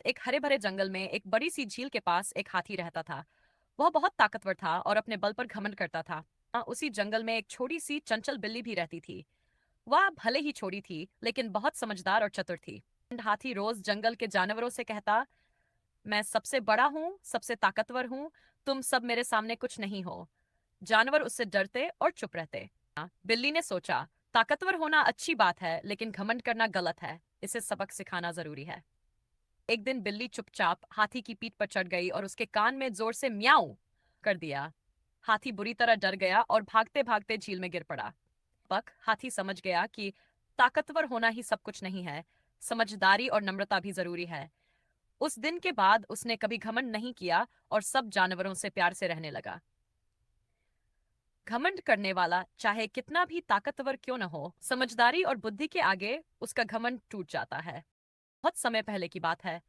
एक हरे भरे जंगल में एक बड़ी सी झील के पास एक हाथी रहता था। वह बहुत ताकतवर था और अपने बल पर घमंड करता था। उसी जंगल में एक छोटी सी चंचल बिल्ली भी रहती थी। वह भले ही छोटी थी लेकिन बहुत समझदार और चतुर थी। हाथी रोज जंगल के जानवरों से कहता, मैं सबसे बड़ा हूँ, सबसे ताकतवर हूँ, तुम सब मेरे सामने कुछ नहीं हो। जानवर उससे डरते और चुप रहते। बिल्ली ने सोचा, ताकतवर होना अच्छी बात है लेकिन घमंड करना गलत है, इसे सबक सिखाना जरूरी है। एक दिन बिल्ली चुपचाप हाथी की पीठ पर चढ़ गई और उसके कान में जोर से म्याऊं कर दिया। हाथी बुरी तरह डर गया और भागते भागते झील में गिर पड़ा। हाथी समझ गया कि ताकतवर होना ही सब कुछ नहीं है, समझदारी और नम्रता भी जरूरी है। उस दिन के बाद उसने कभी घमंड नहीं किया और सब जानवरों से प्यार से रहने लगा। घमंड करने वाला चाहे कितना भी ताकतवर क्यों न हो, समझदारी और बुद्धि के आगे उसका घमंड टूट जाता है। बहुत समय पहले की बात है।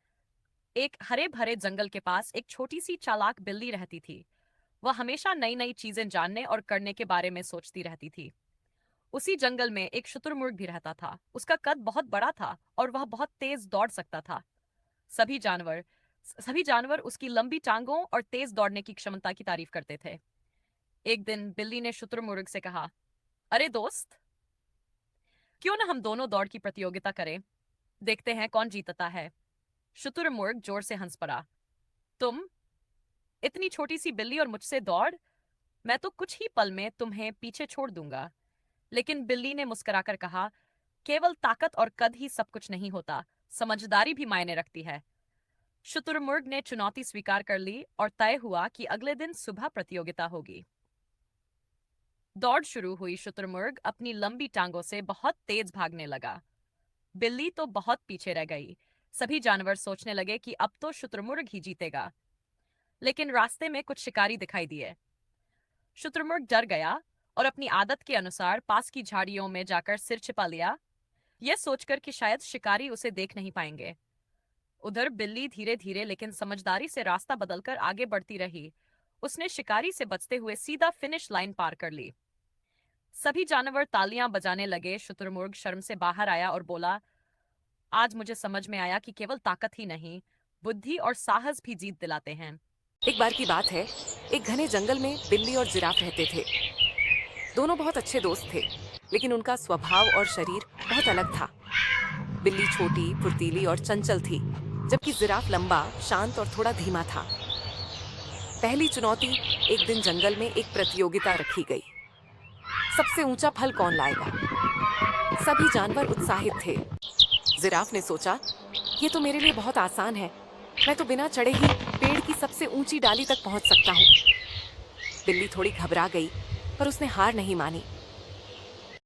एक हरे भरे जंगल के पास एक छोटी सी चालाक बिल्ली रहती थी। वह हमेशा नई नई चीजें जानने और करने के बारे में सोचती रहती थी। उसी जंगल में एक शुतुरमुर्ग भी रहता था। उसका कद बहुत बड़ा था और वह बहुत तेज दौड़ सकता था। सभी जानवर सभी जानवर उसकी लंबी टांगों और तेज दौड़ने की क्षमता की तारीफ करते थे। एक दिन बिल्ली ने शुतुरमुर्ग से कहा, अरे दोस्त, क्यों ना हम दोनों दौड़ की प्रतियोगिता करें, देखते हैं कौन जीतता है। शुतुरमुर्ग जोर से हंस पड़ा। तुम, इतनी छोटी सी बिल्ली और मुझसे दौड़, मैं तो कुछ ही पल में तुम्हें पीछे छोड़ दूंगा। लेकिन बिल्ली ने मुस्कुराकर कहा, केवल ताकत और कद ही सब कुछ नहीं होता, समझदारी भी मायने रखती है। शुतुरमुर्ग ने चुनौती स्वीकार कर ली और तय हुआ कि अगले दिन सुबह प्रतियोगिता होगी। दौड़ शुरू हुई। शुतुरमुर्ग अपनी लंबी टांगों से बहुत तेज भागने लगा। बिल्ली तो बहुत पीछे रह गई। सभी जानवर सोचने लगे कि अब तो शुतुरमुर्ग ही जीतेगा। लेकिन रास्ते में कुछ शिकारी दिखाई दिए। शुतुरमुर्ग डर गया और अपनी आदत के अनुसार पास की झाड़ियों में जाकर सिर छिपा लिया, यह सोचकर कि शायद शिकारी उसे देख नहीं पाएंगे। उधर बिल्ली धीरे धीरे लेकिन समझदारी से रास्ता बदलकर आगे बढ़ती रही। उसने शिकारी से बचते हुए सीधा फिनिश लाइन पार कर ली। सभी जानवर तालियां बजाने लगे। शुतुरमुर्ग शर्म से बाहर आया और बोला, आज मुझे समझ में आया कि केवल ताकत ही नहीं, बुद्धि और साहस भी जीत दिलाते हैं। एक बार की बात है, एक घने जंगल में बिल्ली और जिराफ रहते थे। दोनों बहुत अच्छे दोस्त थे, लेकिन उनका स्वभाव और शरीर बहुत अलग था। बिल्ली छोटी, फुर्तीली और चंचल थी, जबकि जिराफ लंबा, शांत और थोड़ा धीमा था। पहली चुनौती, एक दिन जंगल में एक प्रतियोगिता रखी गई। सबसे ऊंचा फल कौन लाएगा? सभी जानवर उत्साहित थे। जिराफ ने सोचा, ये तो मेरे लिए बहुत आसान है, मैं तो बिना चढ़े ही पेड़ की सबसे ऊंची डाली तक पहुंच सकता हूँ। बिल्ली थोड़ी घबरा गई, पर उसने हार नहीं मानी।